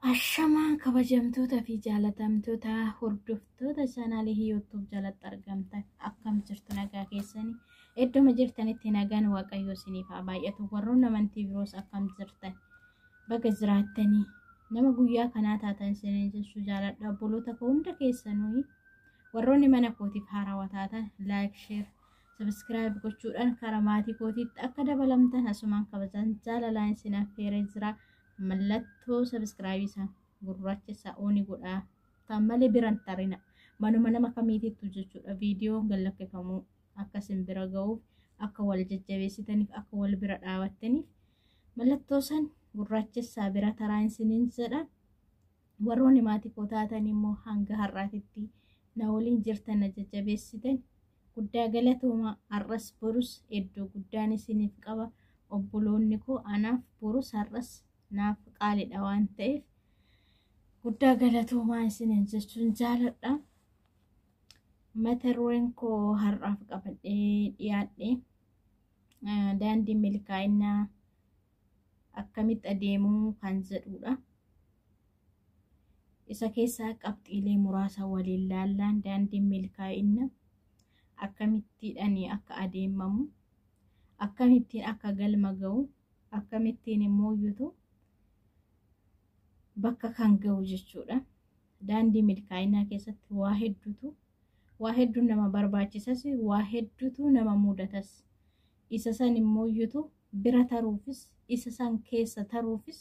Ashamaa kabajamtoota fi jaalatamtoota hordoftoota chaanaalii YouTube jalatti argamtan akkam jirtu nagaa keessanii iddoo jirtanitti nagaan waaqayyoo isiniif haa baay'atu. Warroonni amantii biroos akkam jirtan baga jiraattanii nama guyyaa kanaa taatan isiniin jechuu jaaladha. Obboloota koo hunda keessanuu warroonni mana kootiif haarawaa taatan like, share, subscribe gochuudhaan karaa maatii kootiitti akka dabalamtan asumaan kabajan jaalalaan isin affeeree jira. Mallattoo subscribe isa gurraacha isa ooni godhaa tammale biran tarina manuma nama kamiitittu jechuudha. Viidiyoo gallakkeeffamuu akka isin bira ga'uuf akka wal jajjabeessitaniif akka wal bira dhaabattaniif mallattoo san gurraacha isa bira taraan isiniin jedha. Warroonni maatii koo taatan immoo hanga har'aatitti na waliin jirtan na jajjabeessitan guddaa galatooma. Har'as borus iddoo guddaan isiniif qaba. Obboloonni koo anaaf borus har'as naaf qaalidha waan ta'eef guddaa galatoomaa isiniin jechuun jaaladha. Mata dureen koo har'aaf qabadhee dhiyaadhe daandii milkaa'inaa akkamitti adeemuu kan jedhudha. Isa keessaa qabxiilee muraasa waliin laallaan daandii milkaa'inaa akkamittiidhaan akka adeemamu, akkamittiin akka galma ga'u, akkamittiin immoo yuutu bakka kan ga'u jechuudha. Daandii milkaa'inaa keessatti waa hedduu nama barbaachisas, waa hedduutu nama mudatas. Isa san immoo yuutu bira taruufis, isa san keessa taruufis,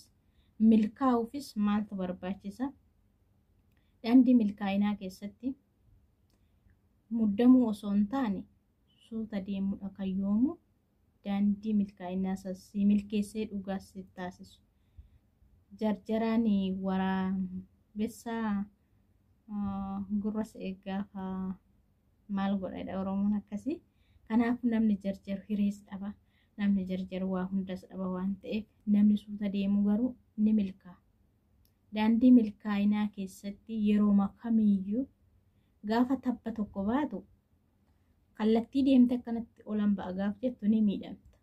milkaa'uufis maaltu barbaachisa? Daandii milkaa'inaa keessatti muddamuu osoo hin taane suuta deemuudha kan yoomu daandii milkaa'inaa sassi milkeessee dhugaas taasisu. Jarjaraani waraabessaa gurras eeggaafa maal godhadha Oromoon akkasii. Kanaafuu namni jarjaru hirees dhaba, namni jarjaru waa hundas dhaba waan ta'eef namni suuta deemu garuu ni milkaa'a. Daandii milkaa'inaa keessatti yeroo kamiiyyuu gaafa tabba tokko baatu kallattii deemte akkanatti olan ba'a gaaf jettu ni miidhamta.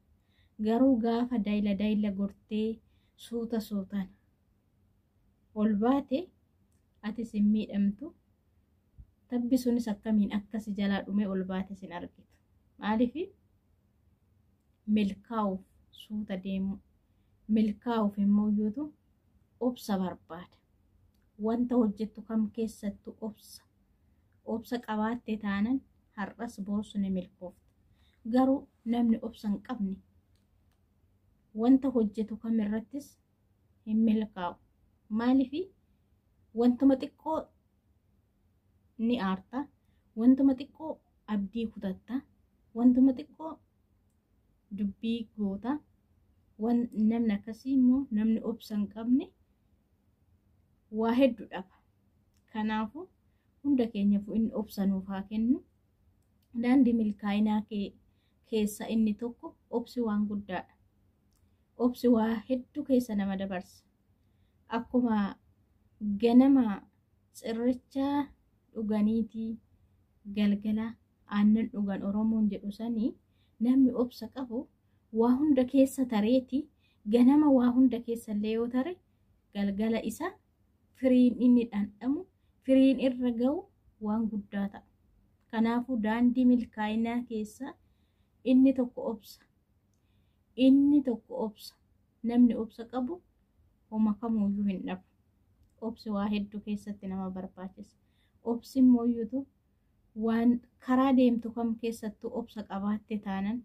Garuu gaafa daayila gortee suutaan ol baate atis hin miidhamtu. Tabbi sunis akkamiin akkasi jalaa dhume ol baate sin argitu. Maaliif milkaa'uuf suuta deemu, milkaa'uuf immoo yuutu obsa barbaada. Wanta hojjettu kam keessattu obsa qabaatte taanan har'as boorsu ni milkoofta. Garuu namni obsa hin qabne wanta hojjetu kam irrattis hin milkaa'u. Maaliif wantuma xiqqoo ni aarta, wantuma xiqqoo abdii kutatta, wantuma xiqqoo dubbii goota. Namni akkasii immoo namni obsa hin qabne waa hedduu dhaba. Kanaafuu hunda keenyaaf inni obsa nuuf haa kennu. Daandii milkaa'inaa keessa inni tokko obsi waan guddaadha. Obsi waa hedduu keessa nama dabarsa. Akkuma ganama cirrachaa dhuganiitii galgala aannan dhugan Oromoon jedhu sanii namni obsa qabu waa hunda keessa tareeti. Ganama waa hunda keessa illee yoo tare galgala isa firiin inni dhandhamu, firiin irra ga'u waan guddaa ta'a. Kanaafuu daandii milkaa'inaa keessa inni tokko obsa. Namni obsa qabu homa kamuuyyuu hin dhabu. Obsi waa hedduu keessatti nama barbaachisa. Obsi immoo yuutu waan karaa deemtu kam keessattuu obsa qabaatte taanan,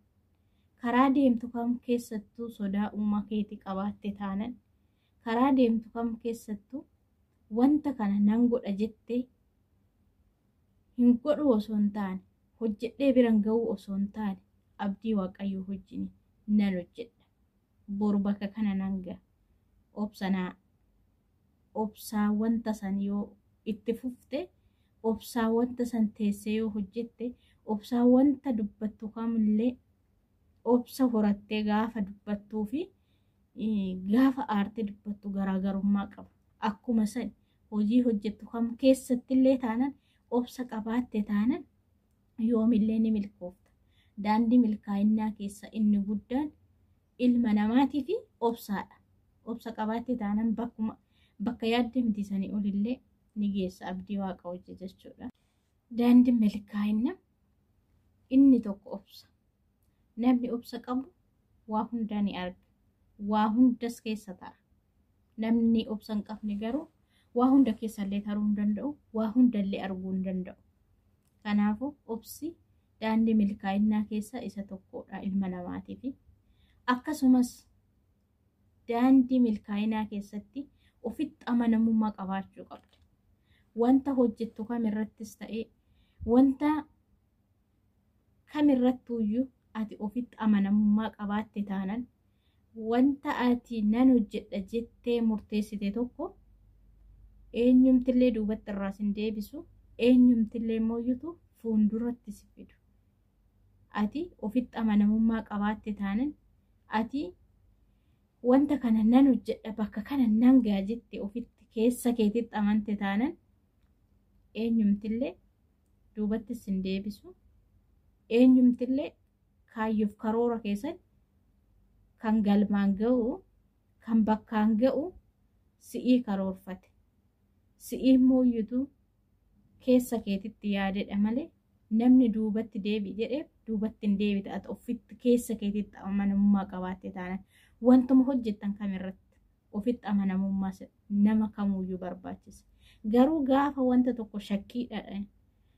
karaa deemtu kam keessattuu sodaa uumaa keetii qabaatte taanan, karaa deemtu kam keessattuu wanta kana nan godha jettee hin godhu osoo hin taane, hojjedhee biran ga'uu osoo hin taane abdii waaqayyoo wajjin nan hojjedha. Boru bakka kana nan ga'a. Obsaa wanta san yoo itti fufte, obsaa wanta san teessee yoo hojjette, obsaa wanta dubbattu kamillee obsa horattee gaafa dubbattuu fi gaafa aartee dubbattu garaagarummaa qaba. Akkuma san hojii hojjettu kam keessattillee taanan obsa qabaatte taanan yoomillee ni milkoofta. Daandii milkaa'inaa keessa inni guddaan ilma namaatii fi obsaadha. Obsa qabaatte taanan bakka yaadde miti sanii olillee ni geessa abdii waaqa hojii jechuudha. Daandiin milkaa'ina inni tokko obsa. Namni obsa qabu waa hundaa ni arga. Waa hundas keessa ta'a. Namni obsa hin qabne garuu waa hunda keessallee taruu hin danda'u. Waa hundallee arguu hin danda'u. Kanaafuu obsi daandii milkaa'inaa keessa isa tokkodha ilma namaatiif. Akkasumas daandii milkaa'inaa keessatti ofitti amanamummaa qabaachuu qabda. Wanta hojjettu kamirrattis ta'ee wanta kamirrattuuyyuu ati ofitti amanamummaa qabaatte taanan wanta ati nan hojjedha jettee murteessite tokko eenyumtillee duubatti irraa sin deebisu, eenyumtillee mooyyutu fuulduratti si fidu. Ati ofitti amanamummaa qabaatte taanan ati wanta kana nan hojjedha bakka kana nan ga'a jette ofitti keessa keetitti amante taanan eenyumtillee duubatti sin deebisu, eenyumtillee kaayyoof karoora keessan kan galmaan ga'u, kan bakkaan ga'u si'ii karoorfate. Si'ii mooyyutu keessa keetitti yaadedha malee namni duubatti deebi jedhee duubatti hin deebita. Ati ofitti keessa keetitti amanamummaa qabaatte taanan wantuma hojjettan kamirratti ofitti amanamummaa nama kamuyyuu barbaachisa. Garuu gaafa wanta tokko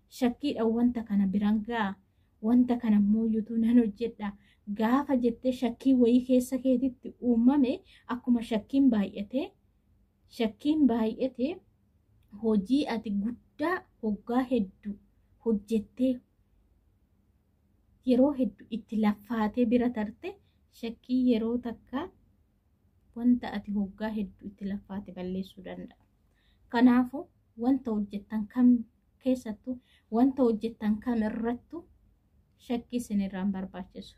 shakkiidha wanta kana biraan ga'a, wanta kana mooyyutu nan hojjedha gaafa jettee shakkii wayii keessa keetitti uumame akkuma shakkiin baay'ate hojii ati guddaa hoggaa hedduu hojjettee yeroo hedduu itti laffaatee bira tarte shakkii yeroo takka wanta ati hoggaa hedduu itti laffaate balleessuu danda'a. Kanaafuu wanta hojjettan kam keessattuu wanta hojjettan kam irrattu shakkii sinirraan barbaachisu.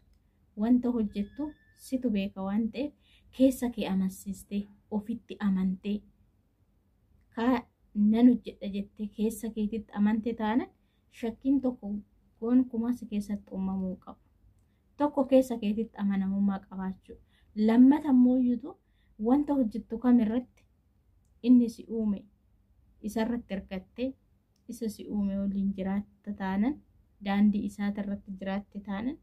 Wanta hojjettu situ beeka waan ta'eef keessa kee amansiistee ofitti amantee nan hojjedha jettee keessa keetitti amante taana shakkiin tokko gonkumaa si keessatti uumamuu qabu. Tokko keessa keetitti amanamummaa qabaachuu. Lammata mooyyutu wanta hojjettu kamirratti inni si uume isarratti hirkattee isa si uume waliin jiraatta taanan daandii isaatirratti jiraatte taanan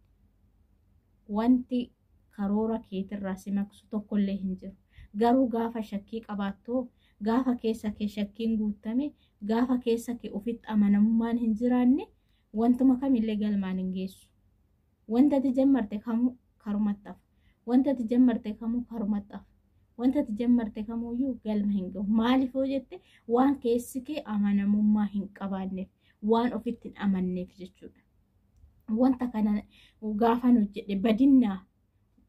wanti karoora keetirraa si maqsu tokkollee hin jiru. Garuu gaafa shakkii qabaattu gaafa keessa kee shakkiin guutame gaafa keessa kee ofitti amanamummaan hin jiraanne wantuma kamillee galmaan hin geessu. Wanta ati jammarte kamuu karumatti hafa. Wanta ati jammarte kamuu karumatti hafa. Wanta ati jammarte kamuuyyuu galma hin ga'u. Maaliif yoo jette waan keessi kee amanamummaa hin qabaanneef, waan ofitti hin amanneef jechuudha. Wanta kana gaafa hojjedhe badinnaa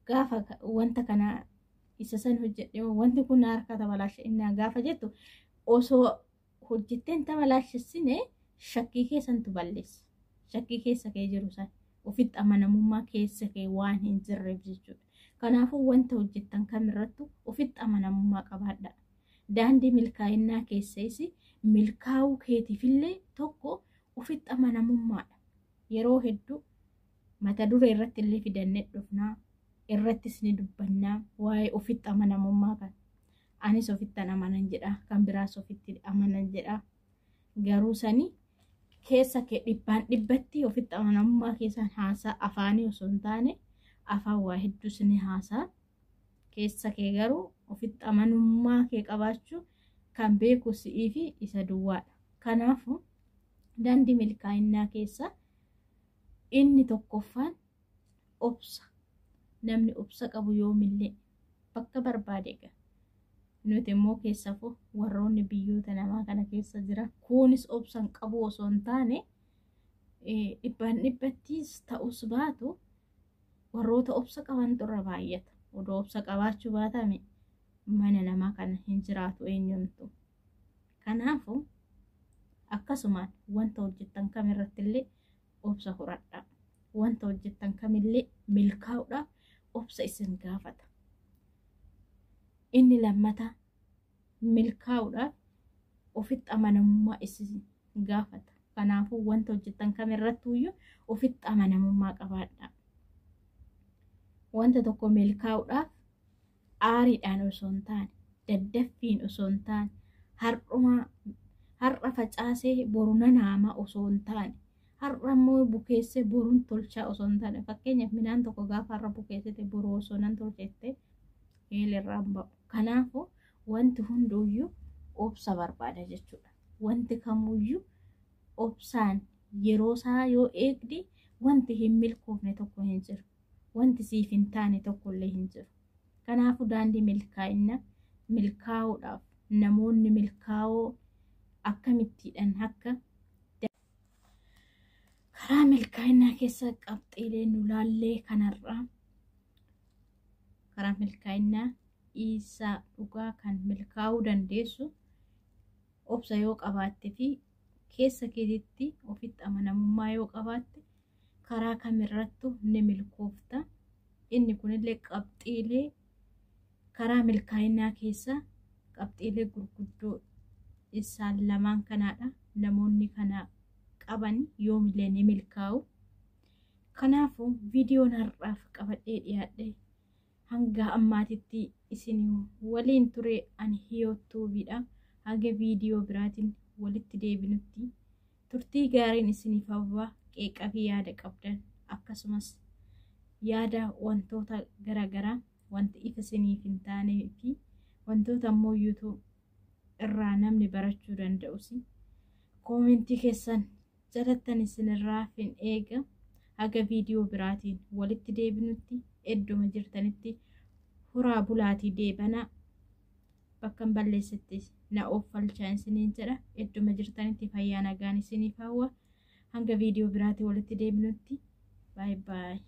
gaafa wanta kana isa san hojjedhe wanti kun harka tabalaashe innaa gaafa jettu osoo hojjetteen tabalaashessine shakkii keessantu balleessa. Shakkii keessa kee jiru san ofitti amanamummaa keessa kee waan hin jirreef jechuudha. Kanaafuu wanta hojjettan kamirrattu ofitti amanamummaa qabaadha. Daandii milkaa'inaa keessas milkaa'uu keetiifillee tokko ofitti amanamummaadha. Yeroo hedduu mata duree irratti illee fidannee dhufnaa irrattis ni dubbannaa waa'ee ofitti amanamummaa kan anis ofitti amanan jedha kan biraas ofitti amanan jedha. Garuu sani keessa kee dhibbaan dhibbatti ofitti amanamummaa keessaan haasaa afaanii osoo hin taane afaan waa hedduus ni haasaa. Keessa kee garuu ofitti amanamummaa kee qabaachuu kan beeku si'ii fi isa duwwaadha. Kanaafuu daandii milkaa'inaa keessa inni tokkoffaan obsa. Namni obsa qabu yoomillee bakka barbaade ga'a. Nuti immoo keessafuu warroonni biyyoota namaa kana keessa jiran kunis obsan qabu osoo hin taane dhibbaan dhibbattis ta'us baatu warroota obsa qaban turra baay'ata. Odoo obsa qabaachuu baatame mana namaa kana hin jiraatu eenyumtu. Kanaafuu akkasumaan wanta hojjettan kamirratti illee obsa horadhaa. Wanta hojjettan kamillee milkaa'uudhaaf obsa isin gaafata. Inni lammata milkaa'uudhaaf ofitti amanamummaa isin gaafata. Kanaafuu wanta hojjettan kamirrattuuyyuu ofitti amanamummaa qabaadhaa. Wanta tokko milkaa'uudhaaf aariidhaan osoo hin taane daddaffiin osoo hin taane har'a facaasee boruna naama osoo hin taane har'a immoo bukeessee boruun tolchaa osoo hin taane fakkeenyaaf midhaan tokko gaafa har'a bukeessite boruu osoo nan tolchette eelirraa hin ba'u. Kanaafuu wanti hunduuyyuu obsa barbaada jechuudha. Wanti kamuyyuu obsaan yeroo isaa yoo eegdi wanti hin milkoofne tokko hin jiru. Wanti siif hin taane tokkollee hin jiru. Kanaafuu daandii milkaa'uudhaaf namoonni milkaa'oo akkamittiidhaan akka karaa milkaa'inaa keessa qabxiilee nu laallee kanarraa karaa milkaa'inaa isaa dhugaa kan milkaa'uu dandeessu obsa yoo qabaatte fi keessa keetitti ofitti amanamummaa yoo qabaatte karaa kamirrattu ni milkoofta. Inni kunillee qabxiilee karaa milkaa'inaa keessa qabxiilee gurguddoo isaan lamaan kanaadha. Namoonni kana qaban yoomillee ni milkaa'u. Kanaafuu viidiyoon har'aaf qabadhee dhiyaadhe hanga ammaatitti isin waliin ture ani Hiyootuubidha. Hanga viidiyoo biraatiin walitti deebinutti turtii gaariin isiniif hawwa. Qeeqa fi yaada qabdan akkasumas yaada wantoota garaagaraa wanti ifa isiniif hin taanee fi wantoota ammoo YouTube irraa namni barachuu danda'us koomentii keessan jalattan isinirraa fin eega. Haga viidiyoo biraatiin walitti deebinutti idduma jirtanitti horaa bulaatii deebana. Bakka hin balleessitti na oofalchaa isiniin jedha. Idduma jirtanitti fayyaa nagaan isiniif hawwa. Hanga viidiyoo biraatiin walitti deebinutti bye bye.